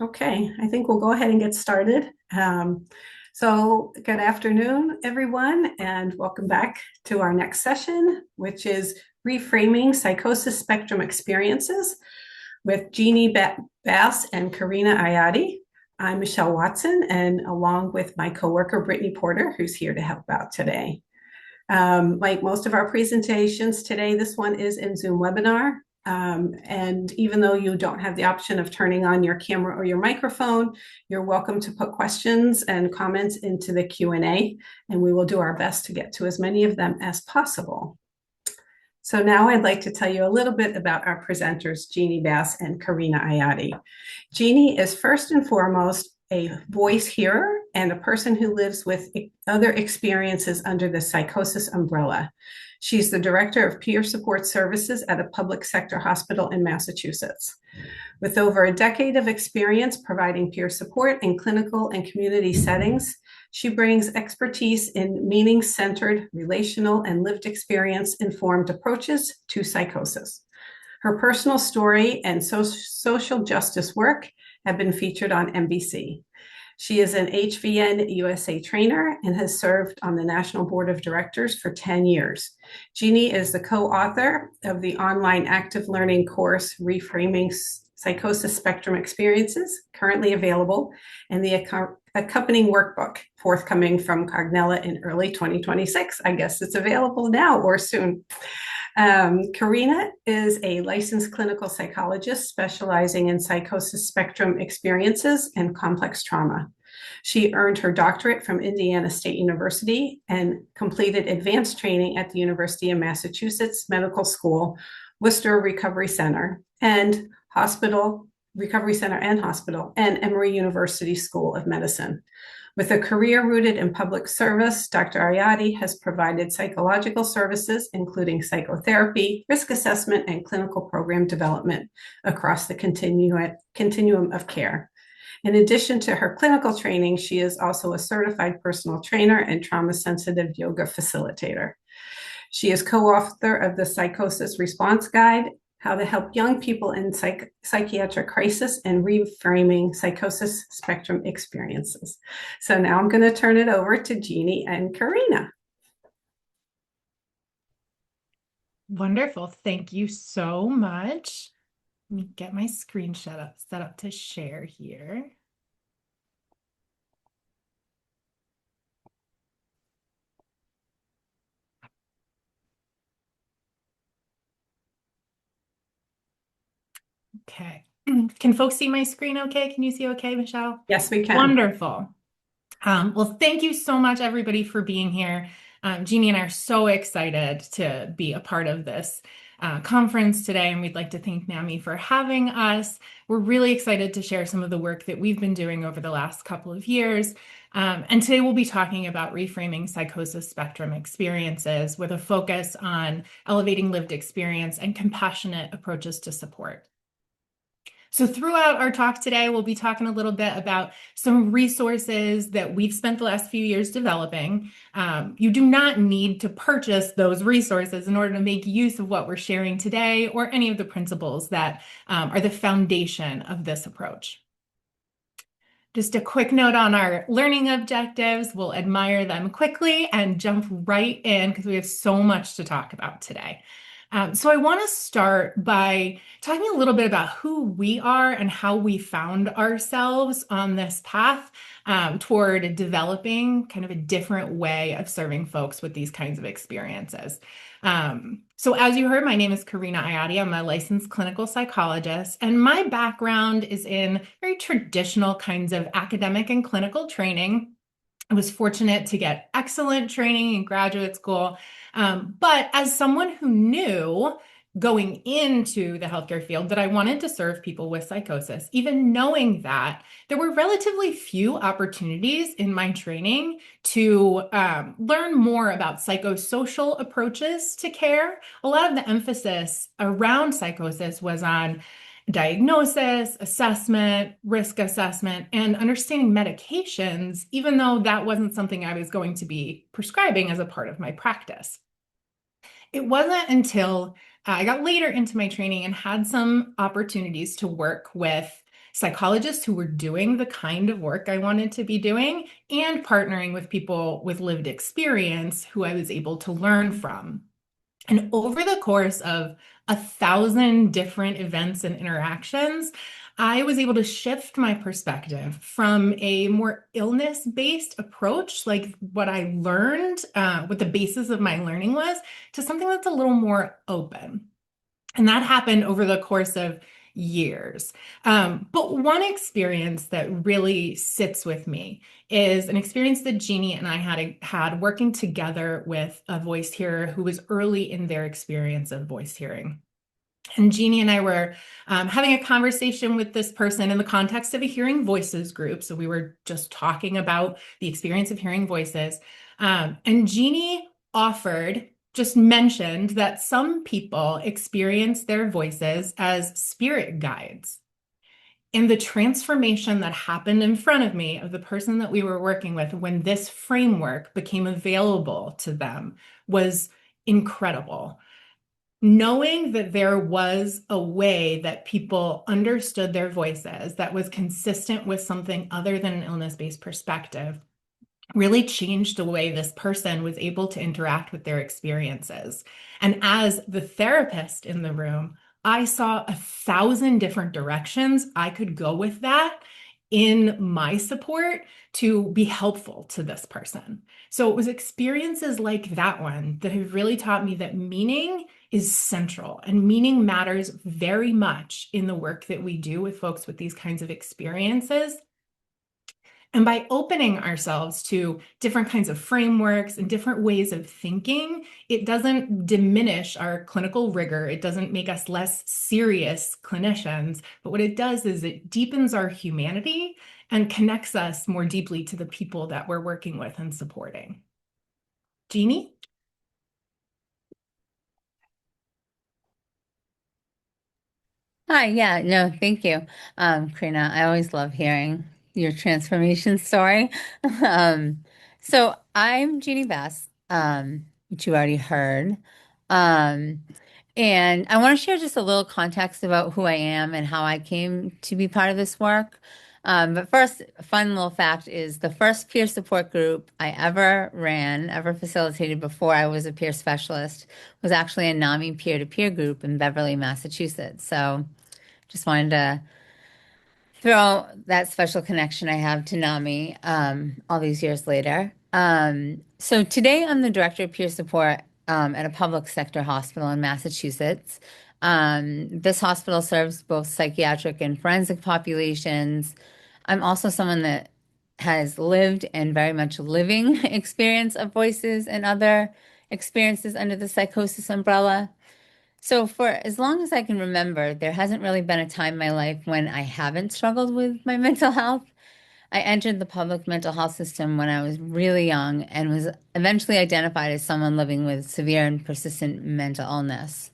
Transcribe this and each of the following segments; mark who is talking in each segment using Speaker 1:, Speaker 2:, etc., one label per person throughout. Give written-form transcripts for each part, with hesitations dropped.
Speaker 1: Okay, I think we'll go ahead and get started. Good afternoon, everyone, and welcome back to our next session, which is Reframing Psychosis Spectrum Experiences with Jeannie Bass and Karina Ayadi. I'm Michelle Watson, and along with my coworker, Brittany Porter, who's here to help out today. Like most of our presentations today, this one is in Zoom webinar. And even though you don't have the option of turning on your camera or your microphone, you're welcome to put questions and comments into the Q&A, and we will do our best to get to as many of them as possible. So now I'd like to tell you a little bit about our presenters, Jeannie Bass and Karina Ayadi. Jeannie is first and foremost a voice hearer and a person who lives with other experiences under the psychosis umbrella. She's the director of peer support services at a public sector hospital in Massachusetts. With over a decade of experience providing peer support in clinical and community settings, she brings expertise in meaning-centered, relational, and lived experience-informed approaches to psychosis. Her personal story and social justice work have been featured on NBC. She is an HVN USA trainer and has served on the National Board of Directors for 10 years. Jeannie is the co-author of the online active learning course, Reframing Psychosis Spectrum Experiences, currently available, and the accompanying workbook forthcoming from Cognella in early 2026. I guess it's available now or soon. Karina is a licensed clinical psychologist specializing in psychosis spectrum experiences and complex trauma. She earned her doctorate from Indiana State University and completed advanced training at the University of Massachusetts Medical School, Worcester Recovery Center, and Hospital, and Emory University School of Medicine. With a career rooted in public service, Dr. Ayadi has provided psychological services, including psychotherapy, risk assessment, and clinical program development across the continuum of care. In addition to her clinical training, she is also a certified personal trainer and trauma-sensitive yoga facilitator. She is co-author of the Psychosis Response Guide, How to Help Young People in Psychiatric Crisis and Reframing Psychosis Spectrum Experiences. So now I'm going to turn it over to Jeannie and Karina.
Speaker 2: Wonderful. Thank you so much. Let me get my screen set up to share here. Okay. Can folks see my screen okay? Can you see okay, Michelle?
Speaker 1: Yes, we can.
Speaker 2: Wonderful. Well, thank you so much, everybody, for being here. Jeannie and I are so excited to be a part of this conference today, and we'd like to thank NAMI for having us. We're really excited to share some of the work that we've been doing over the last couple of years. And today we'll be talking about reframing psychosis spectrum experiences with a focus on elevating lived experience and compassionate approaches to support. So throughout our talk today, we'll be talking a little bit about some resources that we've spent the last few years developing. You do not need to purchase those resources in order to make use of what we're sharing today or any of the principles that are the foundation of this approach. Just a quick note on our learning objectives. We'll admire them quickly and jump right in because we have so much to talk about today. So I want to start by talking a little bit about who we are and how we found ourselves on this path toward developing kind of a different way of serving folks with these kinds of experiences. So as you heard, my name is Karina Ayadi. I'm a licensed clinical psychologist, and my background is in very traditional kinds of academic and clinical training. I was fortunate to get excellent training in graduate school. But as someone who knew going into the healthcare field that I wanted to serve people with psychosis, even knowing that there were relatively few opportunities in my training to learn more about psychosocial approaches to care, a lot of the emphasis around psychosis was on diagnosis, assessment, risk assessment, and understanding medications, even though that wasn't something I was going to be prescribing as a part of my practice. It wasn't until I got later into my training and had some opportunities to work with psychologists who were doing the kind of work I wanted to be doing, and partnering with people with lived experience who I was able to learn from. And over the course of 1,000 different events and interactions, I was able to shift my perspective from a more illness-based approach, like what I learned, what the basis of my learning was, to something that's a little more open. And that happened over the course of years. But one experience that really sits with me is an experience that Jeannie and I had working together with a voice hearer who was early in their experience of voice hearing. And Jeannie and I were having a conversation with this person in the context of a hearing voices group. So we were just talking about the experience of hearing voices. And Jeannie just mentioned that some people experience their voices as spirit guides. And the transformation that happened in front of me of the person that we were working with when this framework became available to them was incredible. Knowing that there was a way that people understood their voices that was consistent with something other than an illness-based perspective really changed the way this person was able to interact with their experiences. And as the therapist in the room, I saw 1,000 different directions I could go with that in my support to be helpful to this person. So it was experiences like that one that have really taught me that meaning is central and meaning matters very much in the work that we do with folks with these kinds of experiences. And by opening ourselves to different kinds of frameworks and different ways of thinking, it doesn't diminish our clinical rigor. It doesn't make us less serious clinicians. But what it does is it deepens our humanity and connects us more deeply to the people that we're working with and supporting. Jeannie?
Speaker 3: Hi, yeah, no, thank you, Karina. I always love hearing your transformation story. Um, so I'm Jeannie Best, which you already heard. Um, and I want to share just a little context about who I am and how I came to be part of this work. But first, a fun little fact is the first peer support group I ever ran, ever facilitated before I was a peer specialist, was actually a NAMI peer-to-peer group in Beverly, Massachusetts. So just wanted to throw that special connection I have to NAMI all these years later. So today I'm the director of peer support at a public sector hospital in Massachusetts. This hospital serves both psychiatric and forensic populations. I'm also someone that has lived and very much living experience of voices and other experiences under the psychosis umbrella. So for as long as I can remember, there hasn't really been a time in my life when I haven't struggled with my mental health. I entered the public mental health system when I was really young and was eventually identified as someone living with severe and persistent mental illness.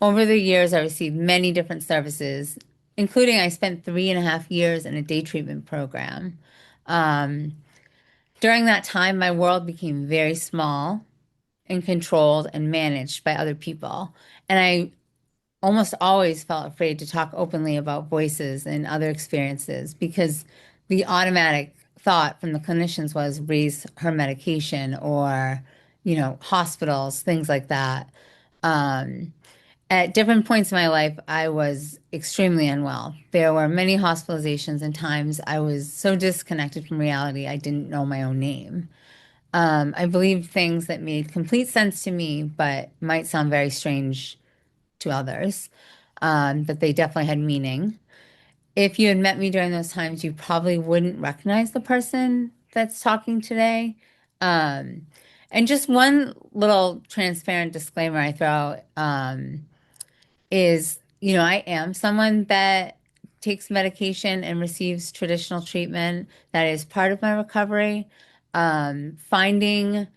Speaker 3: Over the years, I received many different services, including I spent 3.5 years in a day treatment program. Um, During that time, my world became very small and controlled and managed by other people. And I almost always felt afraid to talk openly about voices and other experiences because the automatic thought from the clinicians was raise her medication or, hospitals, things like that. Um, at different points in my life, I was extremely unwell. There were many hospitalizations and times I was so disconnected from reality, I didn't know my own name. I believed things that made complete sense to me, but might sound very strange to others, but they definitely had meaning. If you had met me during those times, you probably wouldn't recognize the person that's talking today. Um, and just one little transparent disclaimer I throw is, I am someone that takes medication and receives traditional treatment. That is part of my recovery. Finding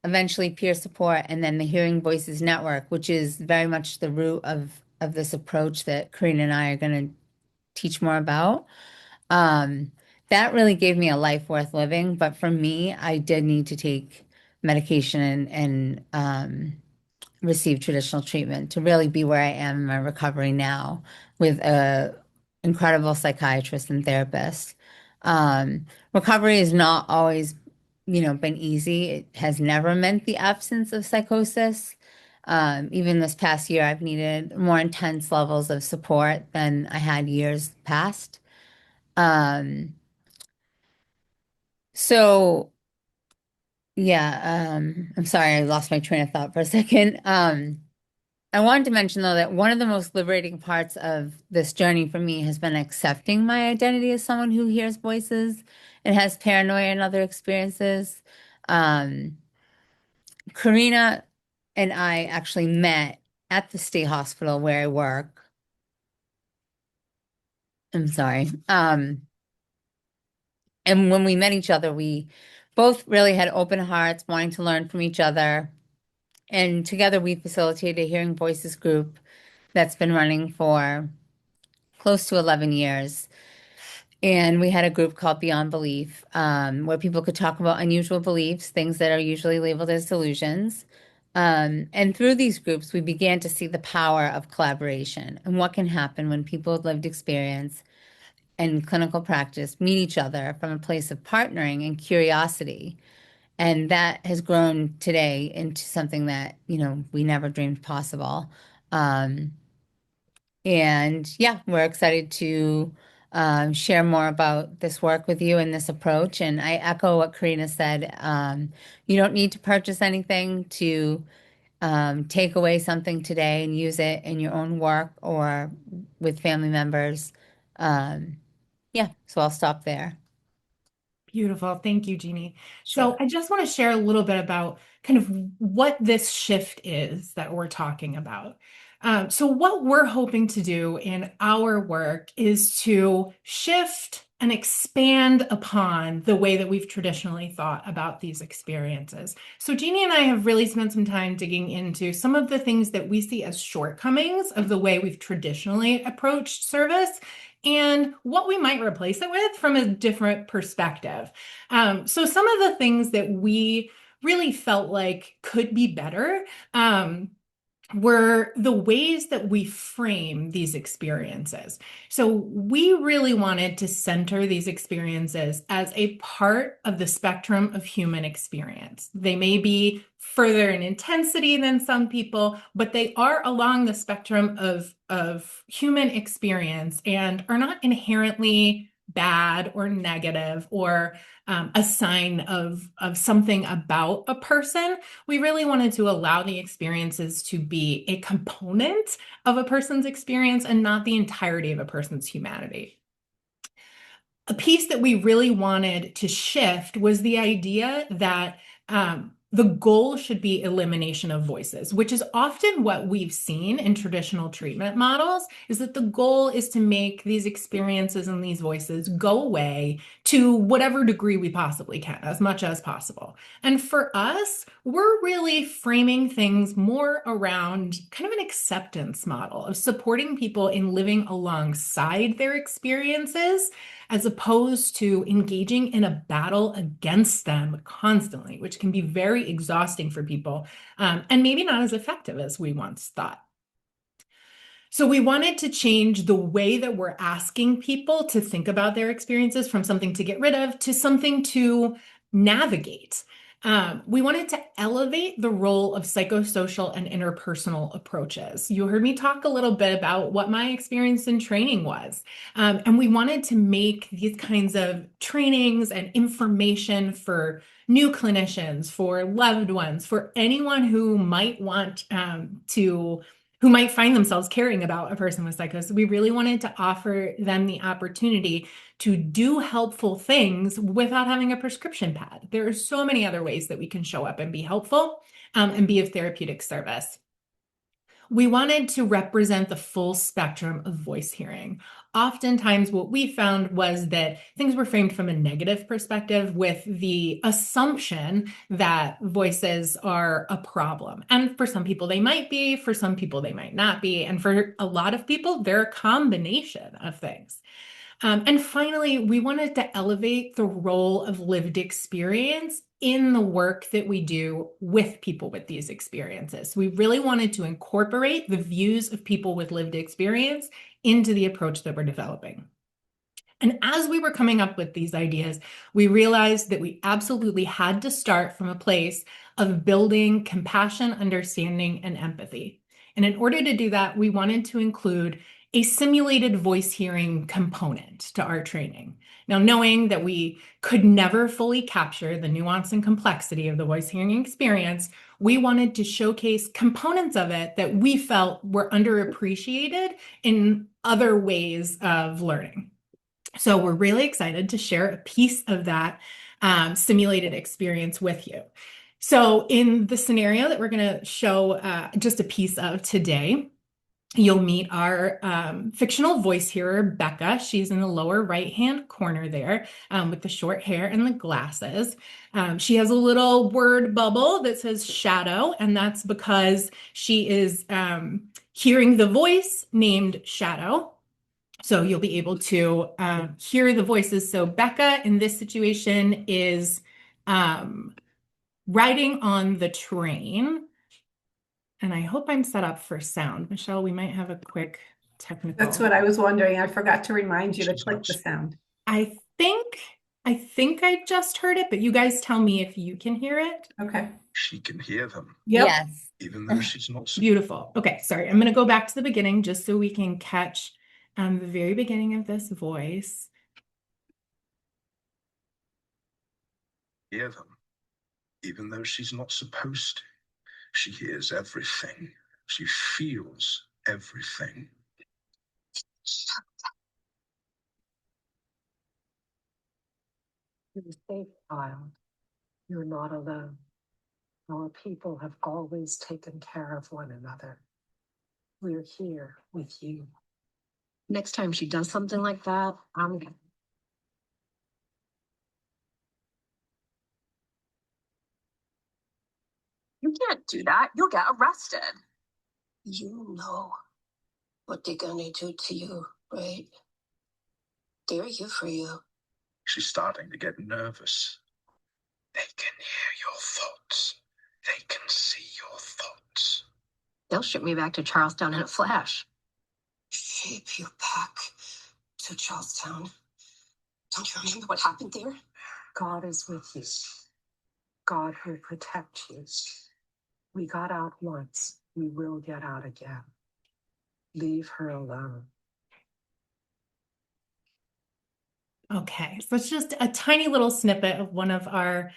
Speaker 3: eventually peer support, and then the Hearing Voices Network, which is very much the root of this approach that Karina and I are going to teach more about. Um, that really gave me a life worth living. But for me, I did need to take medication and receive traditional treatment to really be where I am in my recovery now with a incredible psychiatrists and therapists. Recovery has not always, been easy. It has never meant the absence of psychosis. Even this past year, I've needed more intense levels of support than I had years past. Um, so yeah, I'm sorry, I lost my train of thought for a second. I wanted to mention though that one of the most liberating parts of this journey for me has been accepting my identity as someone who hears voices and has paranoia and other experiences. Um, Karina and I actually met at the state hospital where I work. I'm sorry. And when we met each other, we both really had open hearts, wanting to learn from each other. And together we facilitated a hearing voices group that's been running for close to 11 years. And we had a group called Beyond Belief, where people could talk about unusual beliefs, things that are usually labeled as delusions. And through these groups, we began to see the power of collaboration and what can happen when people with lived experience and clinical practice meet each other from a place of partnering and curiosity. And that has grown today into something that, we never dreamed possible. Um, and yeah, we're excited to share more about this work with you and this approach. And I echo what Karina said. You don't need to purchase anything to take away something today and use it in your own work or with family members. Yeah, so I'll stop there.
Speaker 2: Beautiful. Thank you, Jeannie.
Speaker 3: Sure.
Speaker 2: So I just want to share a little bit about kind of what this shift is that we're talking about. So what we're hoping to do in our work is to shift and expand upon the way that we've traditionally thought about these experiences. So Jeannie and I have really spent some time digging into some of the things that we see as shortcomings of the way we've traditionally approached service and what we might replace it with from a different perspective. So some of the things that we really felt like could be better were the ways that we frame these experiences. So we really wanted to center these experiences as a part of the spectrum of human experience. They may be further in intensity than some people, but they are along the spectrum of human experience and are not inherently bad or negative or a sign of something about a person. We really wanted to allow the experiences to be a component of a person's experience and not the entirety of a person's humanity. A piece that we really wanted to shift was the idea that the goal should be elimination of voices, which is often what we've seen in traditional treatment models, is that the goal is to make these experiences and these voices go away to whatever degree we possibly can, as much as possible. And for us, we're really framing things more around kind of an acceptance model of supporting people in living alongside their experiences, as opposed to engaging in a battle against them constantly, which can be very exhausting for people and maybe not as effective as we once thought. So we wanted to change the way that we're asking people to think about their experiences from something to get rid of to something to navigate. We wanted to elevate the role of psychosocial and interpersonal approaches. You heard me talk a little bit about what my experience in training was. And we wanted to make these kinds of trainings and information for new clinicians, for loved ones, for anyone who might want who might find themselves caring about a person with psychosis. We really wanted to offer them the opportunity to do helpful things without having a prescription pad. There are so many other ways that we can show up and be helpful and be of therapeutic service. We wanted to represent the full spectrum of voice hearing. Oftentimes, what we found was that things were framed from a negative perspective with the assumption that voices are a problem. And for some people, they might be, for some people, they might not be. And for a lot of people, they're a combination of things. And finally, we wanted to elevate the role of lived experience in the work that we do with people with these experiences. We really wanted to incorporate the views of people with lived experience into the approach that we're developing. And as we were coming up with these ideas, we realized that we absolutely had to start from a place of building compassion, understanding, and empathy. And in order to do that, we wanted to include a simulated voice hearing component to our training. Now, knowing that we could never fully capture the nuance and complexity of the voice hearing experience, we wanted to showcase components of it that we felt were underappreciated in other ways of learning. So we're really excited to share a piece of that simulated experience with you. So in the scenario that we're going to show just a piece of today, you'll meet our fictional voice hearer, Becca. She's in the lower right-hand corner there with the short hair and the glasses. She has a little word bubble that says shadow, and that's because she is hearing the voice named Shadow. So you'll be able to hear the voices. So Becca in this situation is riding on the train. And I hope I'm set up for sound. Michelle, we might have a quick technical.
Speaker 1: That's what I was wondering. I forgot to remind you to click the sound.
Speaker 2: I think I just heard it, but you guys tell me if you can hear it.
Speaker 1: Okay.
Speaker 4: She can hear them,
Speaker 1: Yep.
Speaker 3: Yes.
Speaker 4: even though she's not.
Speaker 2: Beautiful. Okay, sorry. I'm going to go back to the beginning just so we can catch the very beginning of this voice.
Speaker 4: Hear them, even though she's not supposed to. She hears everything. She feels everything.
Speaker 5: You're safe, child. You're not alone. Our people have always taken care of one another. We're here with you. Next time she does something like that, I'm gonna.
Speaker 6: You can't do that. You'll get arrested.
Speaker 7: You know what they're gonna do to you, right? They're here for you.
Speaker 4: She's starting to get nervous. They can hear your thoughts. They can see your thoughts.
Speaker 6: They'll ship me back to Charlestown in a flash.
Speaker 7: Shape you back to Charlestown. Don't you remember what happened there?
Speaker 5: God is with you. God will protect you. We got out once. We will get out again. Leave her alone.
Speaker 2: Okay, so it's just a tiny little snippet of one of our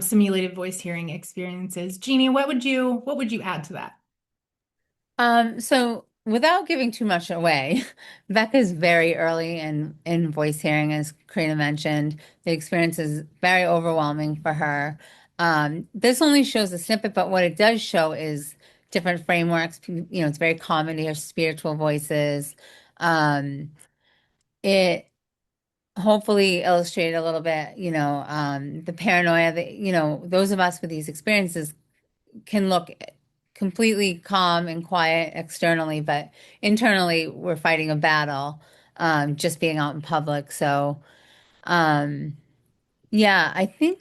Speaker 2: simulated voice hearing experiences. Jeannie, what would you add to that?
Speaker 3: So without giving too much away, Becca's very early in voice hearing, as Karina mentioned. The experience is very overwhelming for her. This only shows a snippet, but what it does show is different frameworks. It's very common to hear spiritual voices. It hopefully illustrated a little bit, the paranoia that, those of us with these experiences can look completely calm and quiet externally, but internally we're fighting a battle, just being out in public. So, yeah, I think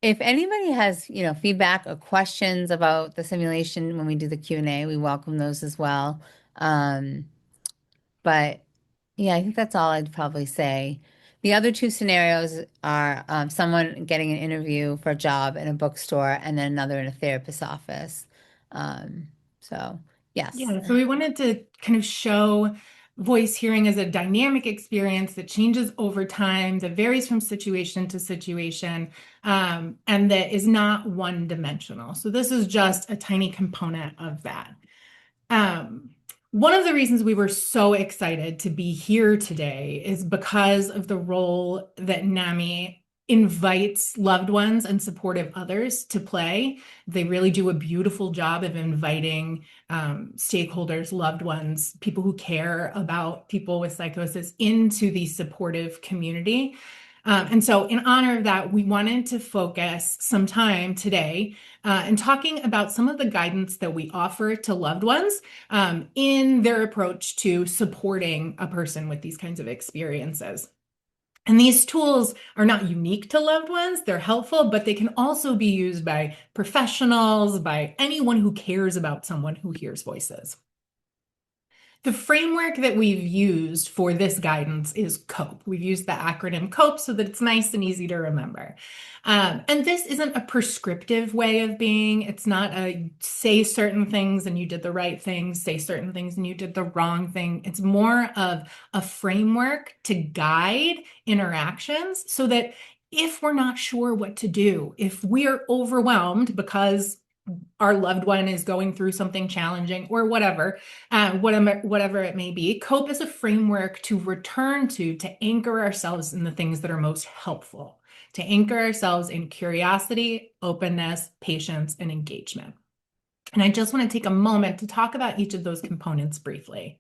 Speaker 3: if anybody has, feedback or questions about the simulation when we do the Q&A, we welcome those as well. But yeah, I think that's all I'd probably say. The other two scenarios are someone getting an interview for a job in a bookstore and then another in a therapist's office. So, yes.
Speaker 2: Yeah, so we wanted to kind of show voice hearing as a dynamic experience that changes over time, that varies from situation to situation, and that is not one-dimensional. So this is just a tiny component of that. One of the reasons we were so excited to be here today is because of the role that NAMI invites loved ones and supportive others to play. They really do a beautiful job of inviting stakeholders, loved ones, people who care about people with psychosis into the supportive community. And so in honor of that, we wanted to focus some time today in talking about some of the guidance that we offer to loved ones in their approach to supporting a person with these kinds of experiences. And these tools are not unique to loved ones. They're helpful, but they can also be used by professionals, by anyone who cares about someone who hears voices. The framework that we've used for this guidance is COPE. We've used the acronym COPE so that it's nice and easy to remember. And this isn't a prescriptive way of being. It's not a say certain things and you did the right thing, say certain things and you did the wrong thing. It's more of a framework to guide interactions so that if we're not sure what to do, if we're overwhelmed because our loved one is going through something challenging or whatever it may be, COPE is a framework to return to anchor ourselves in the things that are most helpful, to anchor ourselves in curiosity, openness, patience, and engagement. And I just want to take a moment to talk about each of those components briefly.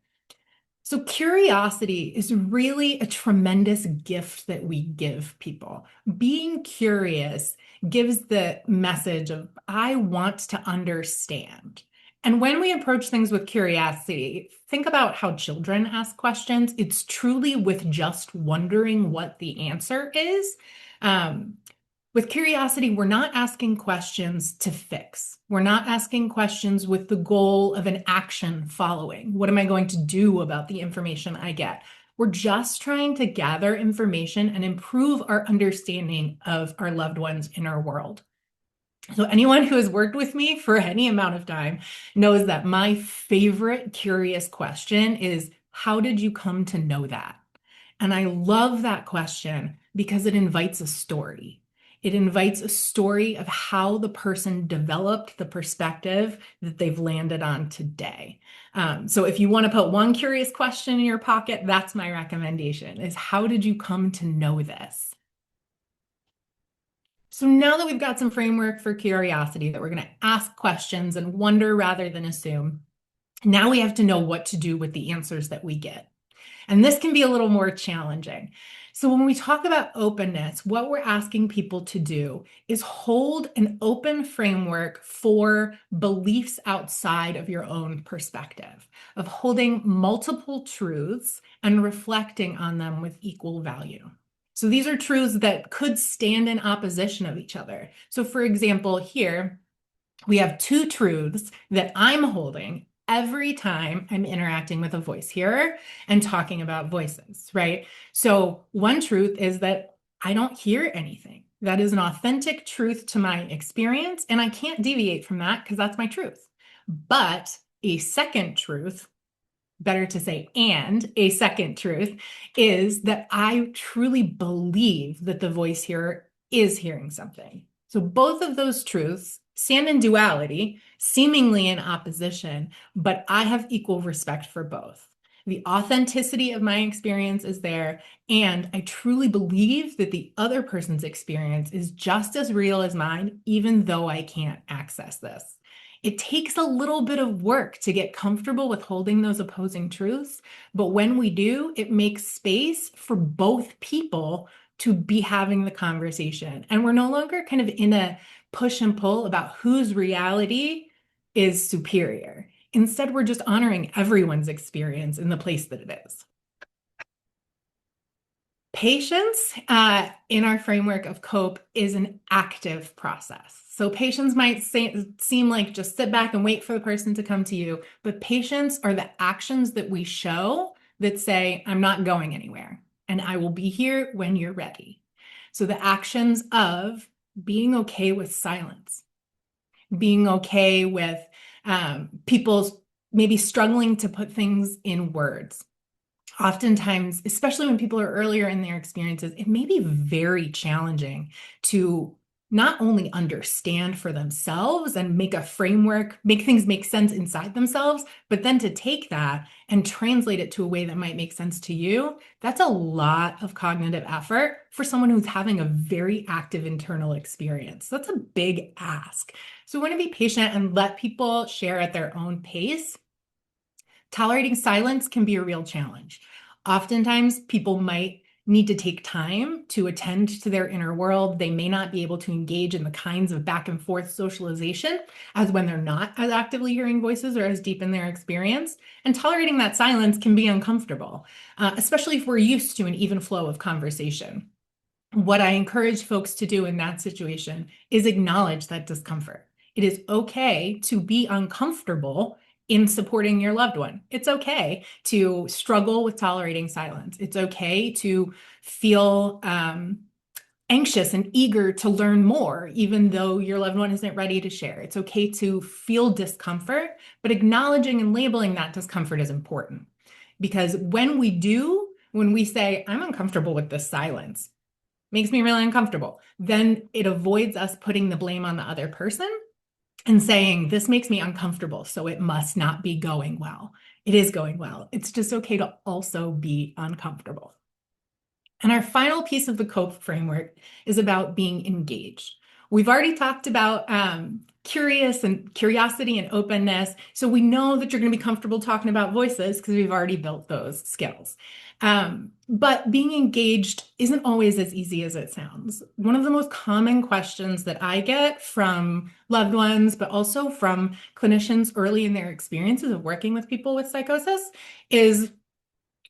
Speaker 2: So curiosity is really a tremendous gift that we give people. Being curious gives the message of, I want to understand. And when we approach things with curiosity, think about how children ask questions. It's truly with just wondering what the answer is. With curiosity, we're not asking questions to fix. We're not asking questions with the goal of an action following. What am I going to do about the information I get? We're just trying to gather information and improve our understanding of our loved one's inner world. So anyone who has worked with me for any amount of time knows that my favorite curious question is, how did you come to know that? And I love that question because it invites a story. It invites a story of how the person developed the perspective that they've landed on today. So if you want to put one curious question in your pocket, that's my recommendation, is how did you come to know this? So now that we've got some framework for curiosity, that we're going to ask questions and wonder rather than assume, now we have to know what to do with the answers that we get. And this can be a little more challenging. So when we talk about openness, what we're asking people to do is hold an open framework for beliefs outside of your own perspective, of holding multiple truths and reflecting on them with equal value. So these are truths that could stand in opposition of each other. So for example, here we have two truths that I'm holding every time I'm interacting with a voice hearer and talking about voices, right? So one truth is that I don't hear anything. That is an authentic truth to my experience, and I can't deviate from that because that's my truth. But a second truth, better to say, and a second truth is that I truly believe that the voice hearer is hearing something. So both of those truths stand in duality, seemingly in opposition, but I have equal respect for both. The authenticity of my experience is there, and I truly believe that the other person's experience is just as real as mine, even though I can't access this. It takes a little bit of work to get comfortable with holding those opposing truths, but when we do, it makes space for both people to be having the conversation. And we're no longer kind of in a push and pull about whose reality is superior. Instead, we're just honoring everyone's experience in the place that it is. Patience in our framework of COPE is an active process. So patience might seem like just sit back and wait for the person to come to you, but patience are the actions that we show that say, I'm not going anywhere and I will be here when you're ready. So the actions of being okay with silence, being okay with people maybe struggling to put things in words. Oftentimes, especially when people are earlier in their experiences, it may be very challenging to not only understand for themselves and make a framework, make things make sense inside themselves, but then to take that and translate it to a way that might make sense to you. That's a lot of cognitive effort for someone who's having a very active internal experience. That's a big ask. So we want to be patient and let people share at their own pace. Tolerating silence can be a real challenge. Oftentimes, people might need to take time to attend to their inner world. They may not be able to engage in the kinds of back and forth socialization as when they're not as actively hearing voices or as deep in their experience. And tolerating that silence can be uncomfortable, especially if we're used to an even flow of conversation. What I encourage folks to do in that situation is acknowledge that discomfort. It is okay to be uncomfortable in supporting your loved one. It's okay to struggle with tolerating silence. It's okay to feel anxious and eager to learn more, even though your loved one isn't ready to share. It's okay to feel discomfort, but acknowledging and labeling that discomfort is important. Because when we say, I'm uncomfortable with this silence, makes me really uncomfortable, then it avoids us putting the blame on the other person and saying, this makes me uncomfortable, so it must not be going well. It is going well. It's just okay to also be uncomfortable. And our final piece of the COPE framework is about being engaged. We've already talked about curiosity and openness. So we know that you're going to be comfortable talking about voices because we've already built those skills. But being engaged isn't always as easy as it sounds. One of the most common questions that I get from loved ones, but also from clinicians early in their experiences of working with people with psychosis is,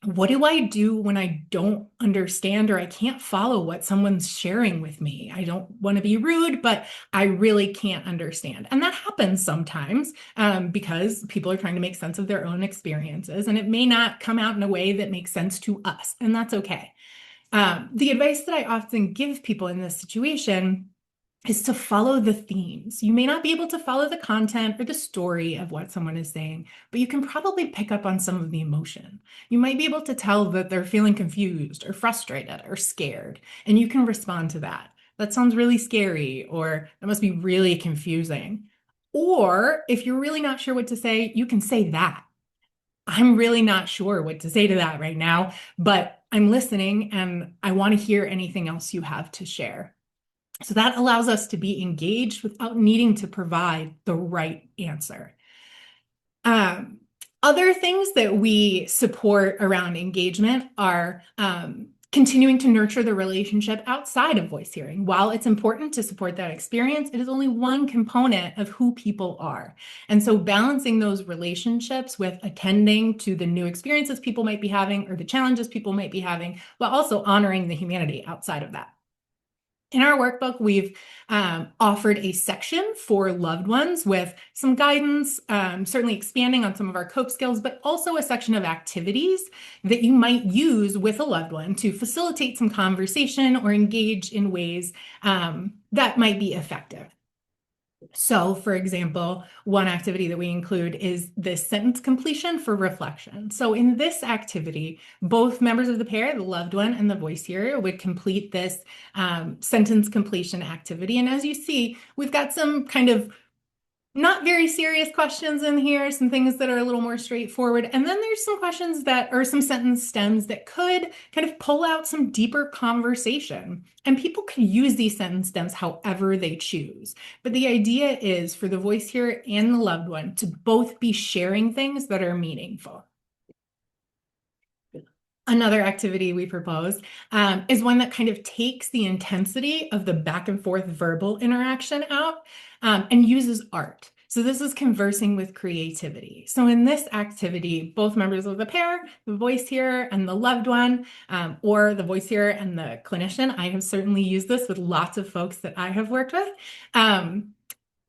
Speaker 2: what do I do when I don't understand or I can't follow what someone's sharing with me? I don't want to be rude, but I really can't understand. And that happens sometimes because people are trying to make sense of their own experiences, and it may not come out in a way that makes sense to us, and that's okay. The advice that I often give people in this situation is to follow the themes. You may not be able to follow the content or the story of what someone is saying, but you can probably pick up on some of the emotion. You might be able to tell that they're feeling confused or frustrated or scared, and you can respond to that. That sounds really scary, or that must be really confusing. Or if you're really not sure what to say, you can say that. I'm really not sure what to say to that right now, but I'm listening and I want to hear anything else you have to share. So that allows us to be engaged without needing to provide the right answer. Other things that we support around engagement are continuing to nurture the relationship outside of voice hearing. While it's important to support that experience, it is only one component of who people are. And so balancing those relationships with attending to the new experiences people might be having or the challenges people might be having, while also honoring the humanity outside of that. In our workbook, we've offered a section for loved ones with some guidance, certainly expanding on some of our COPE skills, but also a section of activities that you might use with a loved one to facilitate some conversation or engage in ways that might be effective. So, for example, one activity that we include is this sentence completion for reflection. So in this activity, both members of the pair, the loved one and the voice hearer, would complete this sentence completion activity. And as you see, we've got some kind of not very serious questions in here, some things that are a little more straightforward. And then there's some questions that are some sentence stems that could kind of pull out some deeper conversation. And people can use these sentence stems however they choose. But the idea is for the voice hearer and the loved one to both be sharing things that are meaningful. Another activity we propose is one that kind of takes the intensity of the back and forth verbal interaction out and uses art. So this is conversing with creativity. So in this activity, both members of the pair, the voice hearer and the loved one, or the voice hearer and the clinician, I have certainly used this with lots of folks that I have worked with.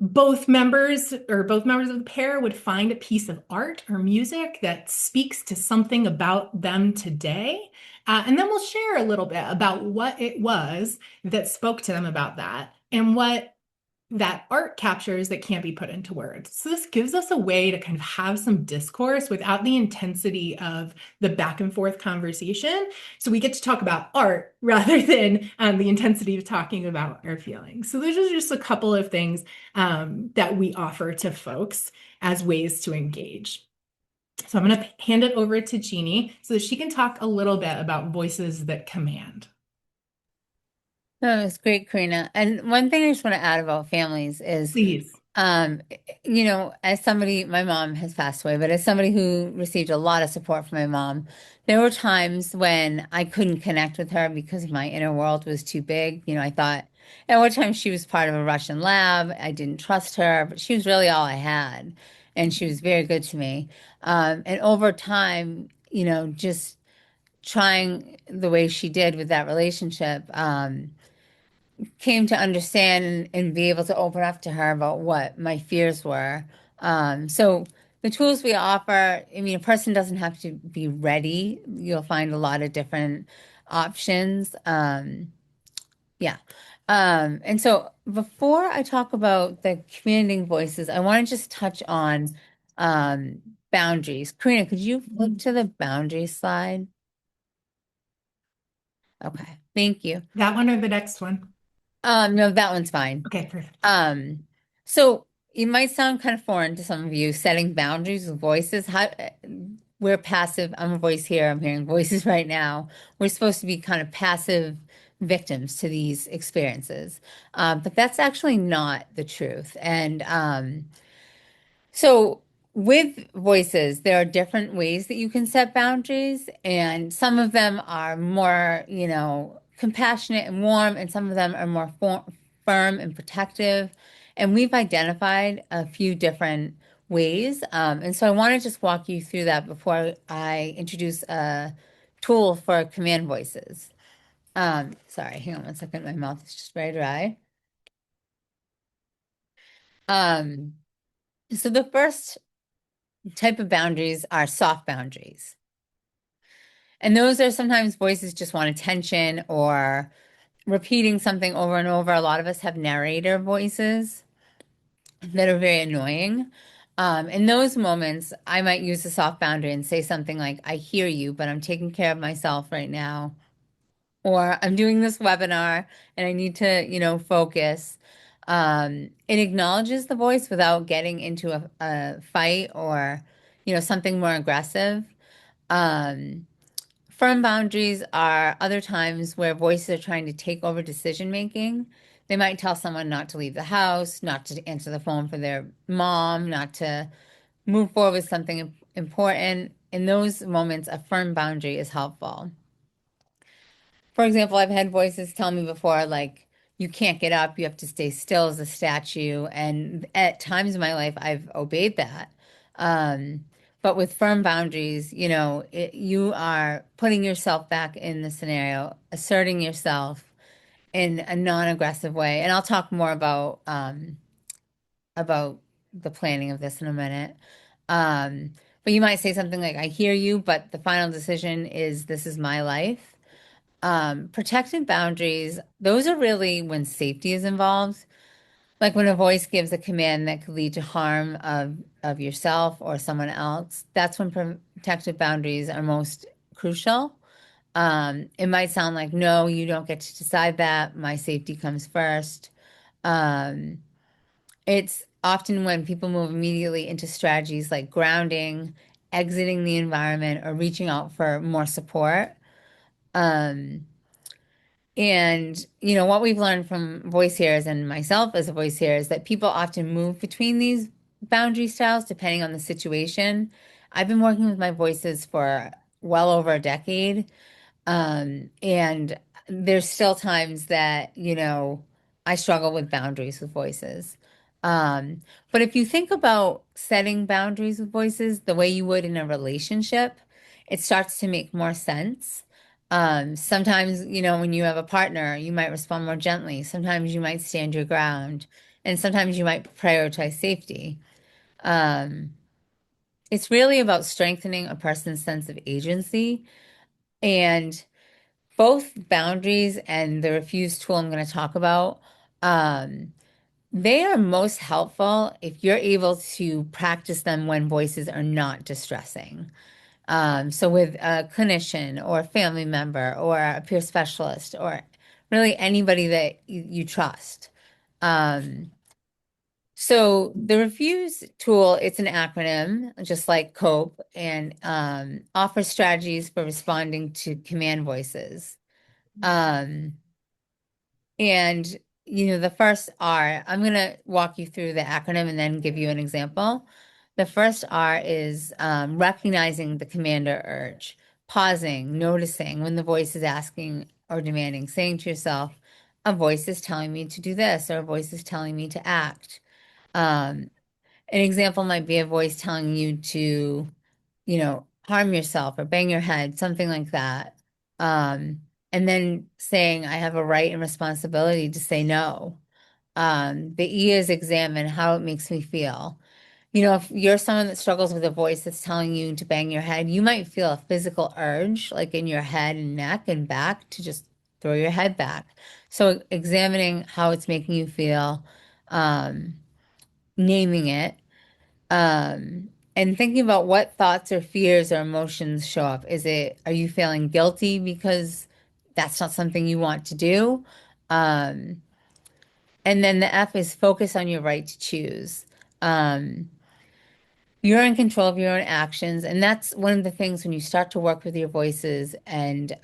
Speaker 2: Both members of the pair would find a piece of art or music that speaks to something about them today. And then we'll share a little bit about what it was that spoke to them about that and what that art captures that can't be put into words. So this gives us a way to kind of have some discourse without the intensity of the back and forth conversation. So we get to talk about art rather than the intensity of talking about our feelings. So those are just a couple of things that we offer to folks as ways to engage. So I'm going to hand it over to Jeannie so that she can talk a little bit about voices that command.
Speaker 3: No, it's great, Karina. And one thing I just want to add about families is,
Speaker 2: Please.
Speaker 3: as somebody, my mom has passed away, but as somebody who received a lot of support from my mom, there were times when I couldn't connect with her because my inner world was too big. I thought at one time she was part of a Russian lab. I didn't trust her, but she was really all I had. And she was very good to me. And over time, just trying the way she did with that relationship, came to understand and be able to open up to her about what my fears were. So the tools we offer, I mean, a person doesn't have to be ready. You'll find a lot of different options. Yeah. And so before I talk about the commanding voices, I want to just touch on boundaries. Karina, could you flip to the boundary slide? Okay, thank you.
Speaker 2: That one or the next one?
Speaker 3: No, that one's fine.
Speaker 2: Okay, perfect.
Speaker 3: So it might sound kind of foreign to some of you, setting boundaries with voices. We're passive. I'm a voice here. I'm hearing voices right now. We're supposed to be kind of passive victims to these experiences. But that's actually not the truth. And so with voices, there are different ways that you can set boundaries, and some of them are more, compassionate and warm, and some of them are more firm and protective. And we've identified a few different ways. And so I want to just walk you through that before I introduce a tool for command voices. Sorry, hang on one second. My mouth is just very dry. So the first type of boundaries are soft boundaries. And those are sometimes voices just want attention or repeating something over and over. A lot of us have narrator voices that are very annoying. In those moments, I might use a soft boundary and say something like, I hear you, but I'm taking care of myself right now. Or I'm doing this webinar and I need to, focus. It acknowledges the voice without getting into a fight or, something more aggressive. Firm boundaries are other times where voices are trying to take over decision making. They might tell someone not to leave the house, not to answer the phone for their mom, not to move forward with something important. In those moments, a firm boundary is helpful. For example, I've had voices tell me before, like, you can't get up, you have to stay still as a statue. And at times in my life, I've obeyed that. But with firm boundaries, you are putting yourself back in the scenario, asserting yourself in a non-aggressive way. And I'll talk more about the planning of this in a minute. But you might say something like, I hear you, but the final decision is this is my life. Protected boundaries, those are really when safety is involved. Like when a voice gives a command that could lead to harm of yourself or someone else, that's when protective boundaries are most crucial. It might sound like, no, you don't get to decide that. My safety comes first. It's often when people move immediately into strategies like grounding, exiting the environment, or reaching out for more support. And what we've learned from voice hearers and myself as a voice hearer is that people often move between these boundary styles depending on the situation. I've been working with my voices for well over a decade. And there's still times that, I struggle with boundaries with voices. But if you think about setting boundaries with voices the way you would in a relationship, it starts to make more sense. Sometimes, when you have a partner, you might respond more gently. Sometimes you might stand your ground, and sometimes you might prioritize safety. It's really about strengthening a person's sense of agency. And both boundaries and the refuse tool I'm going to talk about, they are most helpful if you're able to practice them when voices are not distressing. So with a clinician or a family member or a peer specialist or really anybody that you trust. So the Refuse tool, it's an acronym, just like COPE, and offers strategies for responding to command voices. And the first R, I'm going to walk you through the acronym and then give you an example. The first R is recognizing the commander urge, pausing, noticing when the voice is asking or demanding, saying to yourself, a voice is telling me to do this, or a voice is telling me to act. An example might be a voice telling you to, harm yourself or bang your head, something like that. And then saying, I have a right and responsibility to say no. The E is examine how it makes me feel. You know, if you're someone that struggles with a voice that's telling you to bang your head, you might feel a physical urge, like in your head and neck and back, to just throw your head back. So examining how it's making you feel, um, naming it, and thinking about what thoughts or fears or emotions show up. Are you feeling guilty because that's not something you want to do? Um, and then the F is focus on your right to choose. Um, you're in control of your own actions. And that's one of the things when you start to work with your voices and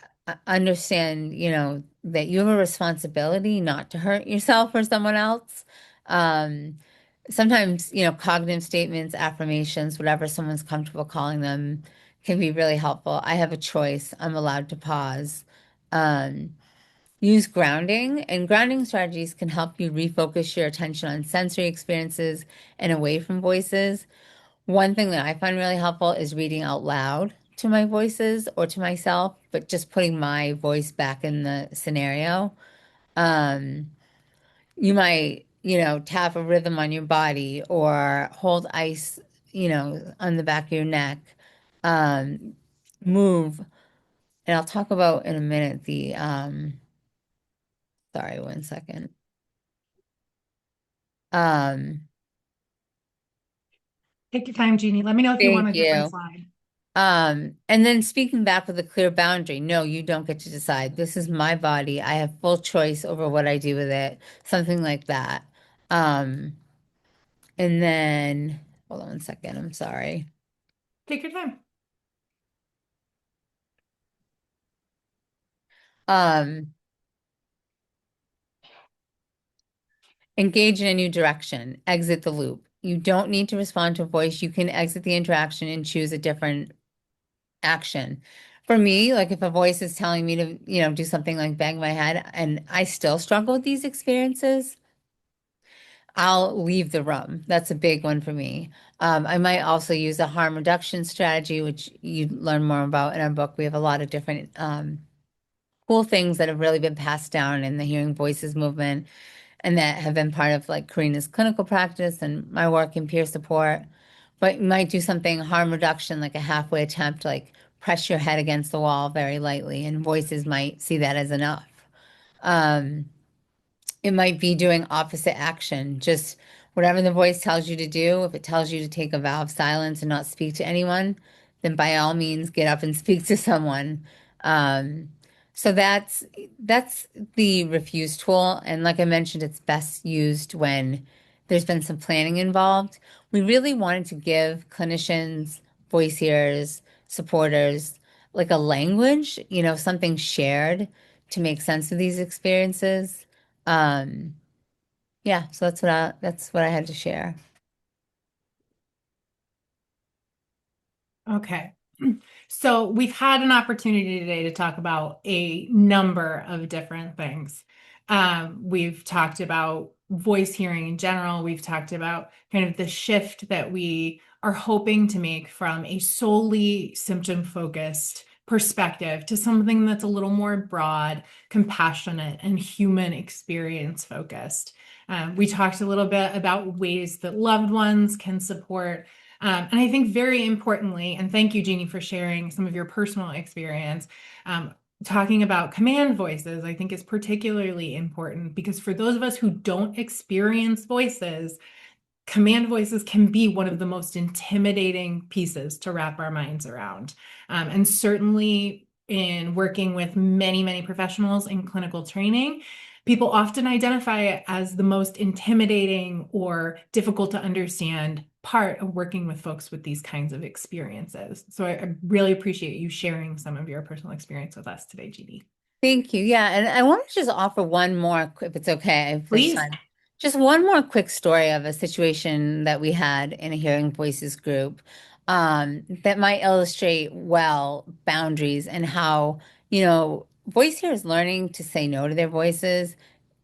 Speaker 3: understand, that you have a responsibility not to hurt yourself or someone else. Um, sometimes, cognitive statements, affirmations, whatever someone's comfortable calling them, can be really helpful. I have a choice. I'm allowed to pause. Um, use grounding, and grounding strategies can help you refocus your attention on sensory experiences and away from voices. One thing that I find really helpful is reading out loud to my voices or to myself, but just putting my voice back in the scenario. Um, you might, tap a rhythm on your body or hold ice, on the back of your neck. Um, move. And I'll talk about in a minute sorry, one second. Um,
Speaker 2: Take your time, Jeannie. Let me know if you want
Speaker 3: thank
Speaker 2: a different
Speaker 3: you.
Speaker 2: slide.
Speaker 3: And then speaking back with a clear boundary. No, you don't get to decide. This is my body. I have full choice over what I do with it. Something like that. Um, and then hold on one second. I'm sorry.
Speaker 2: Take your time.
Speaker 3: Um, engage in a new direction. Exit the loop. You don't need to respond to a voice. You can exit the interaction and choose a different action. For me, like if a voice is telling me to, do something like bang my head and I still struggle with these experiences, I'll leave the room. That's a big one for me. I might also use a harm reduction strategy, which you learn more about in our book. We have a lot of different cool things that have really been passed down in the Hearing Voices movement and that have been part of like Karina's clinical practice and my work in peer support. But you might do something harm reduction, like a halfway attempt, like press your head against the wall very lightly, and voices might see that as enough. Um, it might be doing opposite action, just whatever the voice tells you to do. If it tells you to take a vow of silence and not speak to anyone, then by all means get up and speak to someone. Um, so that's the refuse tool. And like I mentioned, it's best used when there's been some planning involved. We really wanted to give clinicians, voice hearers, supporters, like a language, something shared to make sense of these experiences. Um, yeah, so that's what I had to share.
Speaker 2: Okay. So we've had an opportunity today to talk about a number of different things. We've talked about voice hearing in general. We've talked about kind of the shift that we are hoping to make from a solely symptom focused perspective to something that's a little more broad, compassionate, and human experience focused. We talked a little bit about ways that loved ones can support and I think very importantly, and thank you, Jeannie, for sharing some of your personal experience. Talking about command voices, I think is particularly important because for those of us who don't experience voices, command voices can be one of the most intimidating pieces to wrap our minds around. And certainly in working with many, many professionals in clinical training, people often identify it as the most intimidating or difficult to understand part of working with folks with these kinds of experiences. So I really appreciate you sharing some of your personal experience with us today, Jeannie.
Speaker 3: Thank you. Yeah, and I want to just offer one more, if it's okay, for
Speaker 2: Please.
Speaker 3: time. Just one more quick story of a situation that we had in a Hearing Voices group, that might illustrate well boundaries and how, voice hearers learning to say no to their voices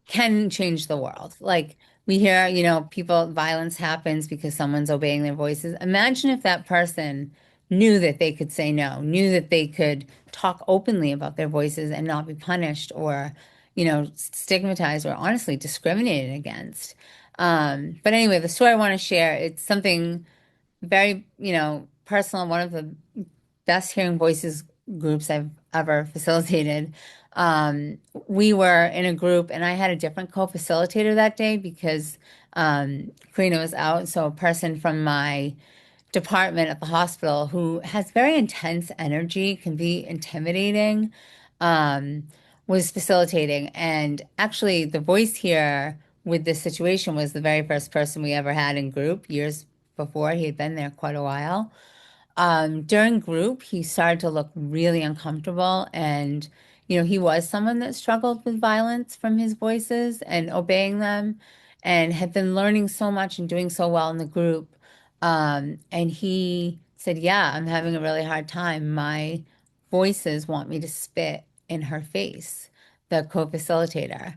Speaker 3: can change the world. Like we hear, people, violence happens because someone's obeying their voices. Imagine if that person knew that they could say no, knew that they could talk openly about their voices and not be punished or, stigmatized or honestly discriminated against. But anyway, the story I want to share, it's something very, personal. One of the best hearing voices groups I've ever facilitated. We were in a group, and I had a different co-facilitator that day because Karina was out. So a person from my department at the hospital who has very intense energy, can be intimidating, um, was facilitating. And actually, the voice here with this situation was the very first person we ever had in group years before. He had been there quite a while. During group, he started to look really uncomfortable. And, he was someone that struggled with violence from his voices and obeying them and had been learning so much and doing so well in the group. And he said, yeah, I'm having a really hard time. My voices want me to spit in her face, the co-facilitator.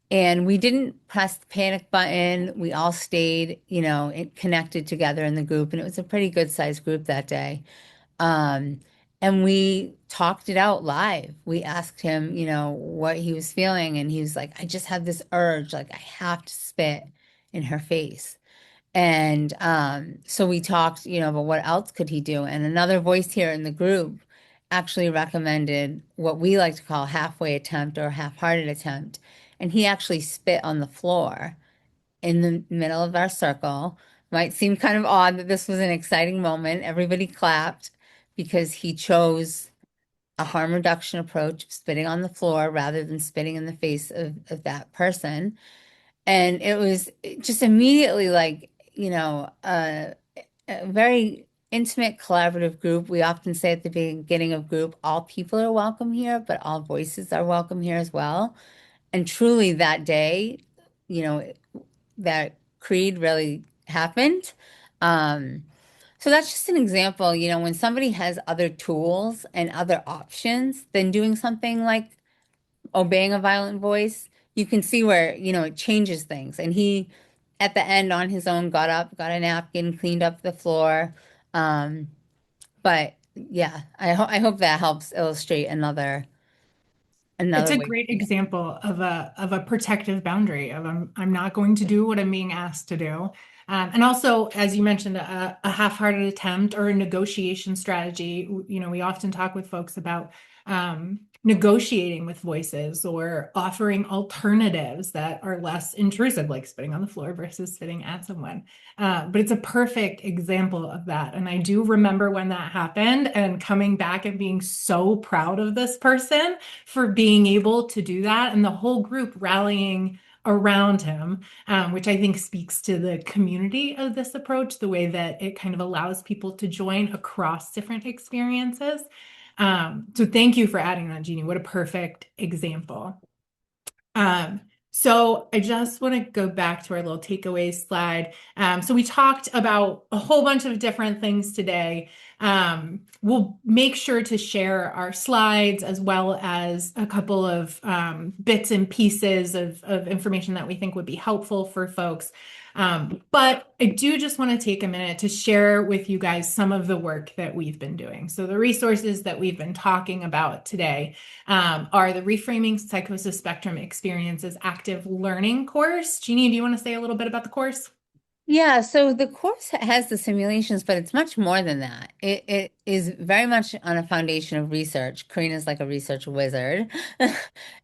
Speaker 3: And we didn't press the panic button. We all stayed, connected together in the group. And it was a pretty good sized group that day. Um, and we talked it out live. We asked him, what he was feeling. And he was like, I just had this urge, like I have to spit in her face. And so we talked, about what else could he do? And another voice here in the group actually recommended what we like to call halfway attempt or half-hearted attempt. And he actually spit on the floor in the middle of our circle. Might seem kind of odd that this was an exciting moment. Everybody clapped because he chose a harm reduction approach of spitting on the floor rather than spitting in the face of that person. And it was just immediately like, a very intimate, collaborative group. We often say at the beginning of group, all people are welcome here, but all voices are welcome here as well. And truly that day, you know, that creed really happened. Um, so that's just an example, when somebody has other tools and other options than doing something like obeying a violent voice, you can see where, it changes things. And he, at the end on his own, got up, got a napkin, cleaned up the floor. Um, but yeah, I hope that helps illustrate
Speaker 2: It's
Speaker 3: another
Speaker 2: a
Speaker 3: way.
Speaker 2: great example of a protective boundary of I'm not going to do what I'm being asked to do. And also, as you mentioned, a half-hearted attempt or a negotiation strategy. We often talk with folks about negotiating with voices or offering alternatives that are less intrusive, like spitting on the floor versus spitting at someone. But it's a perfect example of that. And I do remember when that happened and coming back and being so proud of this person for being able to do that and the whole group rallying around him, which I think speaks to the community of this approach, the way that it kind of allows people to join across different experiences. So thank you for adding that, Jeannie. What a perfect example. So I just want to go back to our little takeaways slide. So we talked about a whole bunch of different things today. We'll make sure to share our slides as well as a couple of bits and pieces of information that we think would be helpful for folks. But I do just want to take a minute to share with you guys some of the work that we've been doing. So the resources that we've been talking about today are the Reframing Psychosis Spectrum Experiences Active Learning course. Jeannie, do you want to say a little bit about the course?
Speaker 3: Yeah, so the course has the simulations, but it's much more than that. It is very much on a foundation of research. Karina's like a research wizard.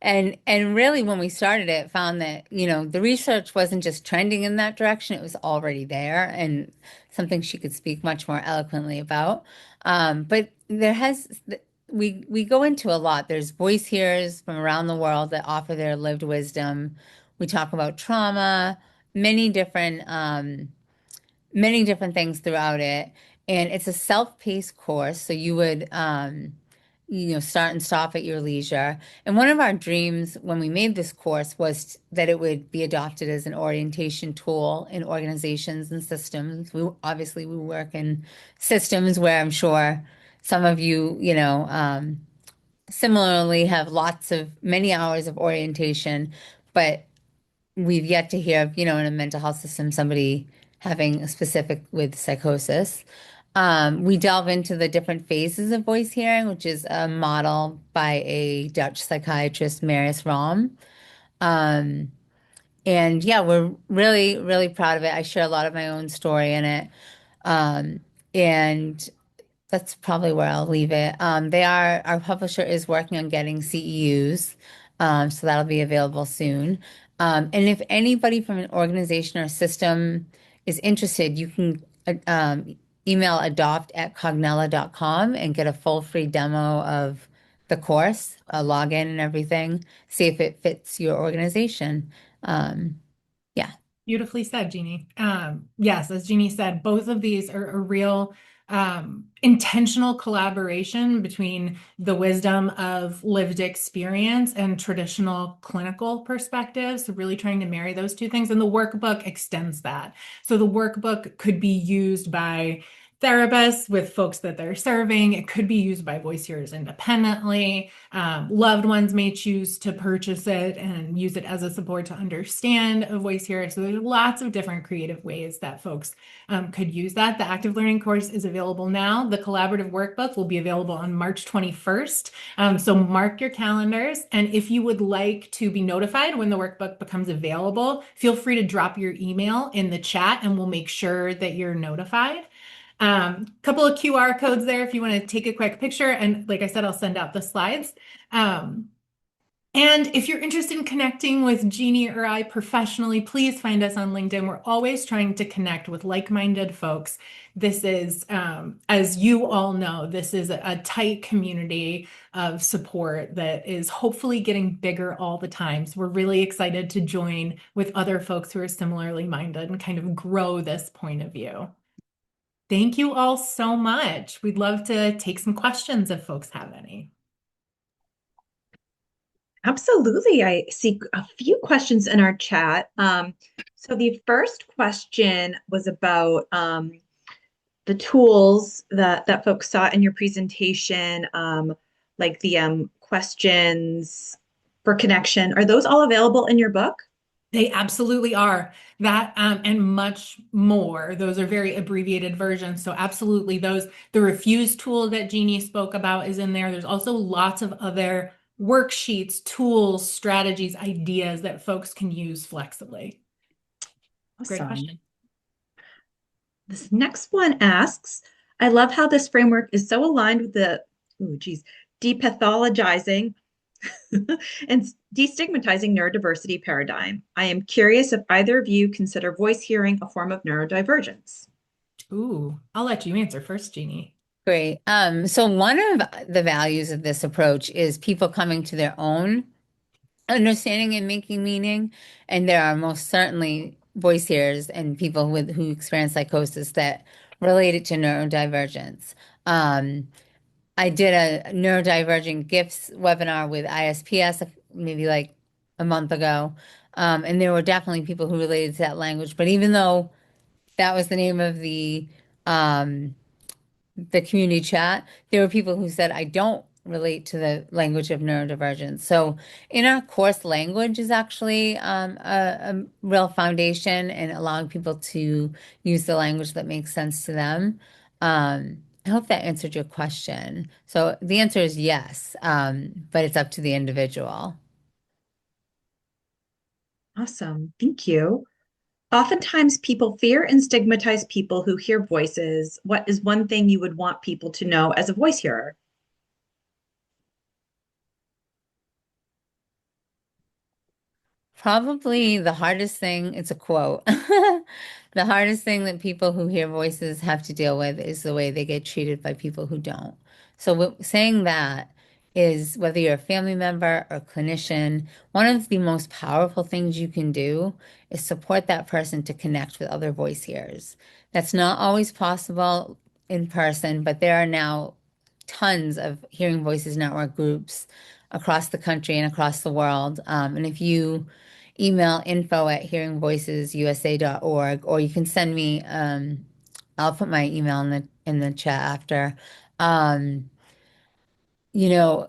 Speaker 3: And really when we started it, found that, the research wasn't just trending in that direction, it was already there and something she could speak much more eloquently about. But we go into a lot. There's voice hearers from around the world that offer their lived wisdom. We talk about trauma, many different many different things throughout it. And it's a self-paced course, so you would start and stop at your leisure. And one of our dreams when we made this course was that it would be adopted as an orientation tool in organizations and systems. We work in systems where I'm sure some of you, similarly have many hours of orientation, but we've yet to hear of, in a mental health system, somebody having a specific with psychosis. We delve into the different phases of voice hearing, which is a model by a Dutch psychiatrist, Marius Romme. And yeah, we're really, really proud of it. I share a lot of my own story in it. Um, and that's probably where I'll leave it. Our publisher is working on getting CEUs, so that'll be available soon. And if anybody from an organization or system is interested, you can email adopt@cognella.com and get a full free demo of the course, a login and everything. See if it fits your organization. Yeah.
Speaker 2: Beautifully said, Jeannie. Yes, as Jeannie said, both of these are a real intentional collaboration between the wisdom of lived experience and traditional clinical perspectives. So really trying to marry those two things. And the workbook extends that. So the workbook could be used by therapists with folks that they're serving. It could be used by voice hearers independently. Loved ones may choose to purchase it and use it as a support to understand a voice hearer. So there's lots of different creative ways that folks could use that. The active learning course is available now. The collaborative workbook will be available on March 21st. So mark your calendars. And if you would like to be notified when the workbook becomes available, feel free to drop your email in the chat and we'll make sure that you're notified. Couple of QR codes there if you want to take a quick picture. And like I said, I'll send out the slides. And if you're interested in connecting with Jeannie or I professionally, please find us on LinkedIn. We're always trying to connect with like-minded folks. This is, as you all know, this is a tight community of support that is hopefully getting bigger all the time. So we're really excited to join with other folks who are similarly minded and kind of grow this point of view. Thank you all so much. We'd love to take some questions if folks have any.
Speaker 8: Absolutely. I see a few questions in our chat. So the first question was about the tools that folks saw in your presentation, like the questions for connection. Are those all available in your book?
Speaker 2: They absolutely are. That and much more. Those are very abbreviated versions. So absolutely the refuse tool that Jeannie spoke about is in there. There's also lots of other worksheets, tools, strategies, ideas that folks can use flexibly. Great
Speaker 8: Awesome.
Speaker 2: question.
Speaker 8: This next one asks, I love how this framework is so aligned with the, depathologizing and destigmatizing neurodiversity paradigm. I am curious if either of you consider voice hearing a form of neurodivergence.
Speaker 2: Ooh, I'll let you answer first, Jeannie.
Speaker 3: Great. So one of the values of this approach is people coming to their own understanding and making meaning. And there are most certainly voice hearers and people who experience psychosis that relate it to neurodivergence. I did a neurodivergent gifts webinar with ISPS maybe like a month ago. And there were definitely people who related to that language. But even though that was the name of the community chat, there were people who said, I don't relate to the language of neurodivergence. So in our course, language is actually a real foundation and allowing people to use the language that makes sense to them. I hope that answered your question. So the answer is yes, but it's up to the individual.
Speaker 8: Awesome. Thank you. Oftentimes, people fear and stigmatize people who hear voices. What is one thing you would want people to know as a voice hearer?
Speaker 3: Probably the hardest thing, it's a quote. The hardest thing that people who hear voices have to deal with is the way they get treated by people who don't. So saying that is whether you're a family member or clinician, one of the most powerful things you can do is support that person to connect with other voice hearers. That's not always possible in person, but there are now tons of Hearing Voices Network groups across the country and across the world. And if you email info@hearingvoicesusa.org, or you can send me, I'll put my email in the chat after. Um, you know,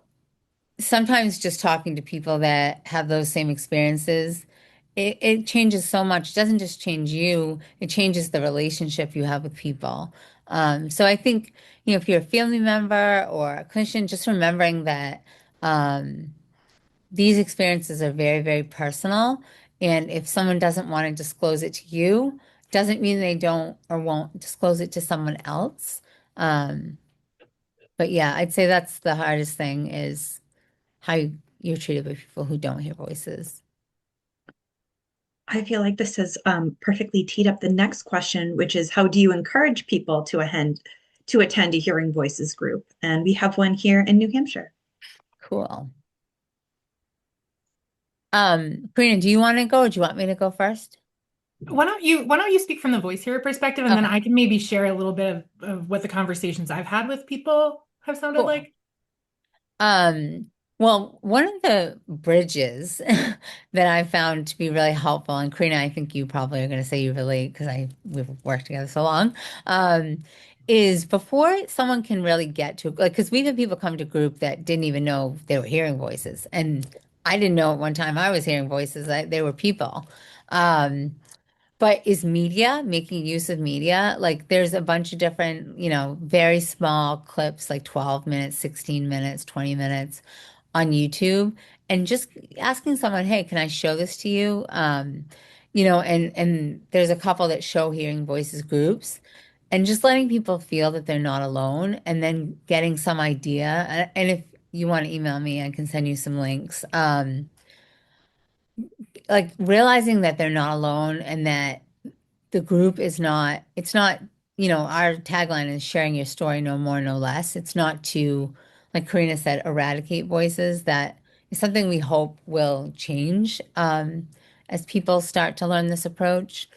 Speaker 3: sometimes just talking to people that have those same experiences, it changes so much. It doesn't just change you, it changes the relationship you have with people. So I think, if you're a family member or a clinician, just remembering that these experiences are very, very personal And if someone doesn't want to disclose it to you, doesn't mean they don't or won't disclose it to someone else. Um, but yeah, I'd say that's the hardest thing is how you're treated by people who don't hear voices.
Speaker 8: I feel like this has perfectly teed up the next question, which is how do you encourage people to attend a Hearing Voices group? And we have one here in New Hampshire.
Speaker 3: Cool. Karina, do you want to go or do you want me to go first?
Speaker 2: Why don't you speak from the voice hearer perspective, and then
Speaker 3: Okay.
Speaker 2: I can maybe share a little bit of what the conversations I've had with people have sounded
Speaker 3: Cool.
Speaker 2: like.
Speaker 3: Well, one of the bridges that I found to be really helpful, and Karina, I think you probably are going to say you relate because we've worked together so long, is before someone can really get to, like, because we've had people come to group that didn't even know they were hearing voices, and I didn't know at one time I was hearing voices, they were people. But is media, making use of media, like there's a bunch of different, very small clips, like 12 minutes, 16 minutes, 20 minutes on YouTube, and just asking someone, hey, can I show this to you? And there's a couple that show hearing voices groups and just letting people feel that they're not alone and then getting some idea. And if you want to email me, I can send you some links. Like realizing that they're not alone and that the group is not, it's not, our tagline is sharing your story, no more, no less. It's not to, like Karina said, eradicate voices. That is something we hope will change as people start to learn this approach.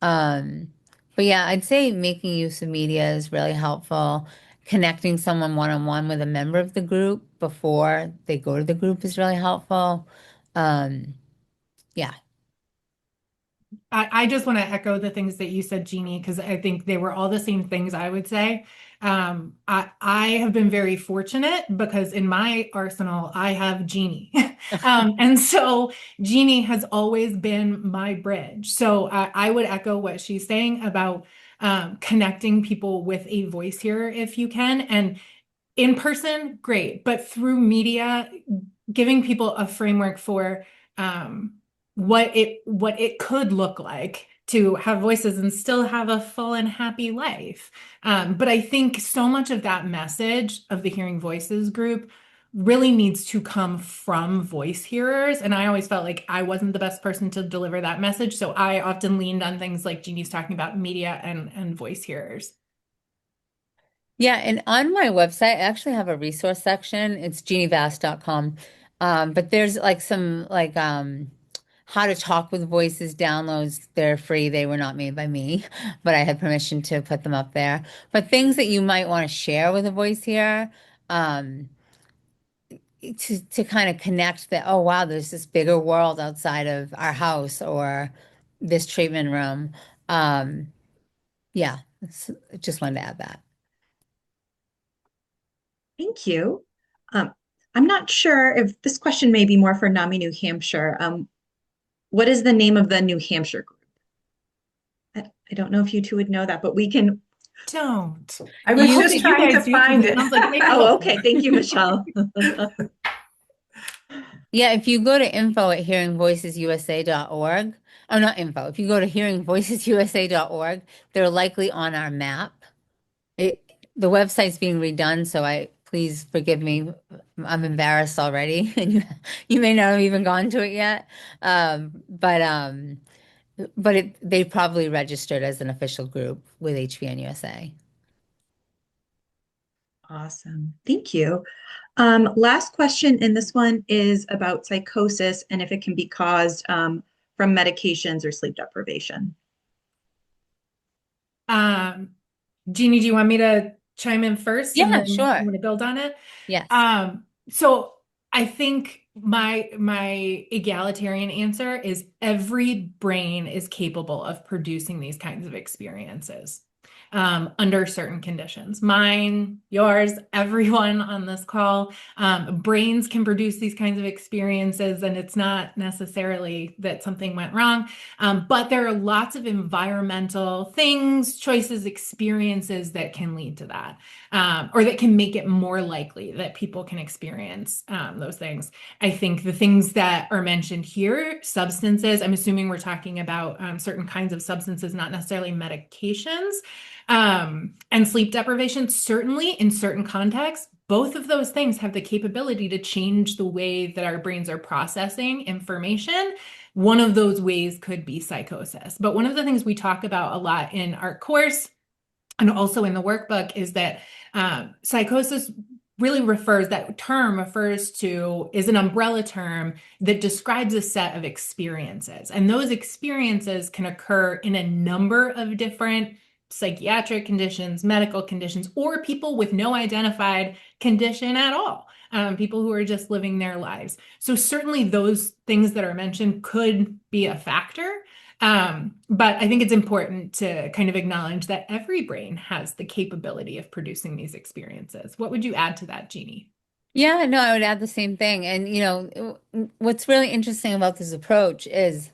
Speaker 3: Um, but yeah, I'd say making use of media is really helpful. Connecting someone one-on-one with a member of the group before they go to the group is really helpful. Um, yeah.
Speaker 2: I just want to echo the things that you said, Jeannie, because I think they were all the same things I would say. I have been very fortunate because in my arsenal, I have Jeannie. And so Jeannie has always been my bridge. So I would echo what she's saying about connecting people with a voice hearer if you can. And in person, great. But through media, giving people a framework for what it could look like to have voices and still have a full and happy life. But I think so much of that message of the Hearing Voices group really needs to come from voice hearers. And I always felt like I wasn't the best person to deliver that message. So I often leaned on things like Jeannie's talking about media and voice hearers.
Speaker 3: Yeah, and on my website, I actually have a resource section. It's jeannievast.com. But there's like some like how to talk with voices downloads. They're free. They were not made by me, but I had permission to put them up there. But things that you might want to share with a voice here, um, to kind of connect that, oh wow, there's this bigger world outside of our house or this treatment room. Um, yeah, just wanted to add that.
Speaker 8: Thank you. I'm not sure if this question may be more for NAMI New Hampshire. What is the name of the New Hampshire group? I don't know if you two would know that, but we can.
Speaker 2: Don't.
Speaker 1: I was
Speaker 2: You
Speaker 1: just
Speaker 2: you
Speaker 1: trying to
Speaker 2: guys do, 'cause
Speaker 1: find
Speaker 2: it
Speaker 1: it.
Speaker 2: sounds like maybe
Speaker 8: Oh,
Speaker 2: we'll-
Speaker 8: okay. Thank you, Michelle.
Speaker 3: Yeah, if you go to info@hearingvoicesusa.org, oh, not info, if you go to hearingvoicesusa.org, they're likely on our map. The website's being redone, so please forgive me. I'm embarrassed already, and you may not have even gone to it yet. But they probably registered as an official group with HVN USA.
Speaker 8: Awesome. Thank you. Last question in this one is about psychosis and if it can be caused from medications or sleep deprivation.
Speaker 2: Jeannie, do you want me to chime in first and
Speaker 3: Yeah,
Speaker 2: then
Speaker 3: sure.
Speaker 2: I'm going to build on it?
Speaker 3: Yes.
Speaker 2: So I think my egalitarian answer is every brain is capable of producing these kinds of experiences. under certain conditions. Mine, yours, everyone on this call. Brains can produce these kinds of experiences, and it's not necessarily that something went wrong, but there are lots of environmental things, choices, experiences that can lead to that, or that can make it more likely that people can experience those things. I think the things that are mentioned here, substances, I'm assuming we're talking about certain kinds of substances, not necessarily medications, and sleep deprivation. Certainly in certain contexts, both of those things have the capability to change the way that our brains are processing information. One of those ways could be psychosis. But one of the things we talk about a lot in our course and also in the workbook is that psychosis really that term refers to, is an umbrella term that describes a set of experiences. And those experiences can occur in a number of different psychiatric conditions, medical conditions, or people with no identified condition at all. People who are just living their lives. So certainly those things that are mentioned could be a factor. But I think it's important to kind of acknowledge that every brain has the capability of producing these experiences. What would you add to that, Jeannie?
Speaker 3: Yeah, no, I would add the same thing. And, what's really interesting about this approach is,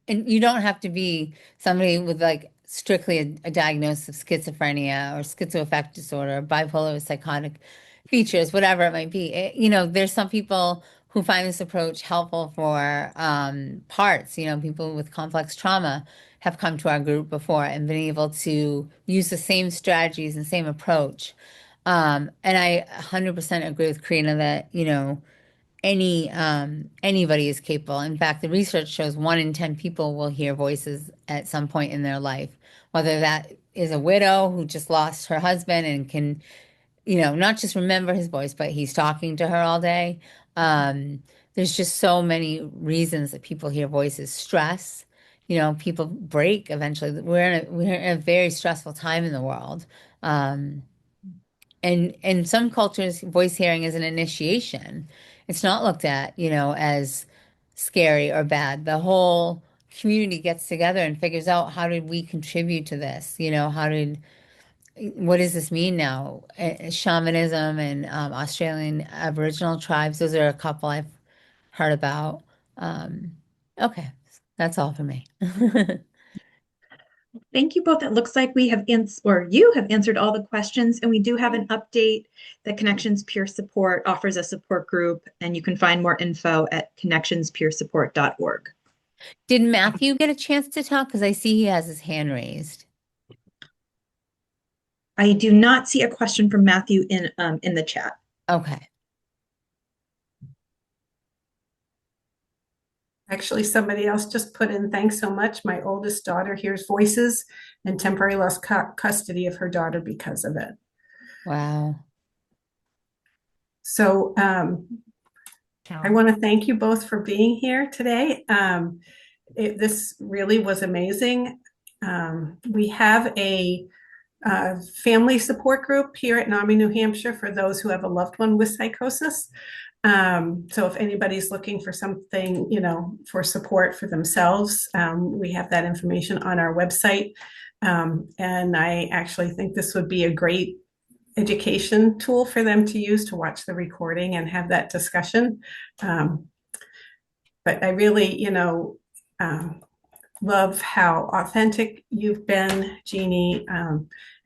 Speaker 3: and you don't have to be somebody with like strictly a diagnosis of schizophrenia or schizoaffective disorder, bipolar or psychotic features, whatever it might be. There's some people who find this approach helpful for parts. People with complex trauma have come to our group before and been able to use the same strategies and same approach. And I 100% agree with Karina that, anybody is capable. In fact, the research shows 1 in 10 people will hear voices at some point in their life, whether that is a widow who just lost her husband and can, not just remember his voice, but he's talking to her all day. There's just so many reasons that people hear voices. Stress, people break eventually. We're in a very stressful time in the world. And in some cultures, voice hearing is an initiation. It's not looked at, as scary or bad. The whole community gets together and figures out, how did we contribute to this? What does this mean now? Shamanism and Australian Aboriginal tribes, those are a couple I've heard about. Okay, that's all for me.
Speaker 8: Thank you both. It looks like you have answered all the questions, and we do have an update that Connections Peer Support offers a support group, and you can find more info at connectionspeersupport.org.
Speaker 3: Did Matthew get a chance to talk? Because I see he has his hand raised.
Speaker 8: I do not see a question from Matthew in the chat.
Speaker 3: Okay.
Speaker 1: Actually, somebody else just put in, thanks so much. My oldest daughter hears voices and temporarily lost custody of her daughter because of it.
Speaker 3: Wow.
Speaker 1: So I want to thank you both for being here today. This really was amazing. We have a family support group here at NAMI, New Hampshire, for those who have a loved one with psychosis. So if anybody's looking for something, for support for themselves, we have that information on our website. And I actually think this would be a great education tool for them to use to watch the recording and have that discussion. But I really, love how authentic you've been, Jeannie,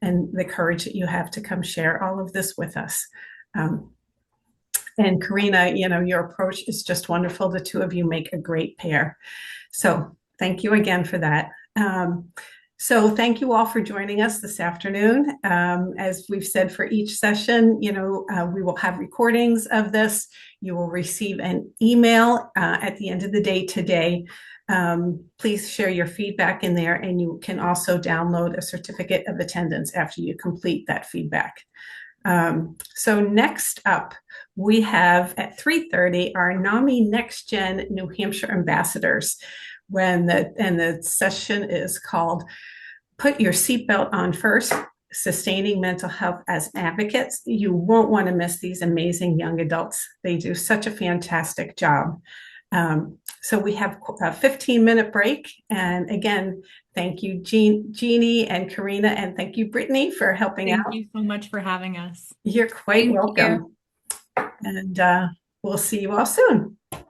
Speaker 1: and the courage that you have to come share all of this with us. And Karina, your approach is just wonderful. The two of you make a great pair. So thank you again for that. So thank you all for joining us this afternoon. As we've said for each session, we will have recordings of this. You will receive an email at the end of the day today. Please share your feedback in there, and you can also download a certificate of attendance after you complete that feedback. So next up, we have at 3:30 our NAMI Next Gen New Hampshire Ambassadors, and the session is called Put Your Seatbelt On First, Sustaining Mental Health as Advocates. You won't want to miss these amazing young adults. They do such a fantastic job. So we have a 15-minute break. And again, thank you, Jeannie and Karina, and thank you, Brittany, for helping
Speaker 2: Thank
Speaker 1: out.
Speaker 2: you so much for having us.
Speaker 1: You're quite
Speaker 3: Thank you.
Speaker 1: welcome. And we'll see you all soon.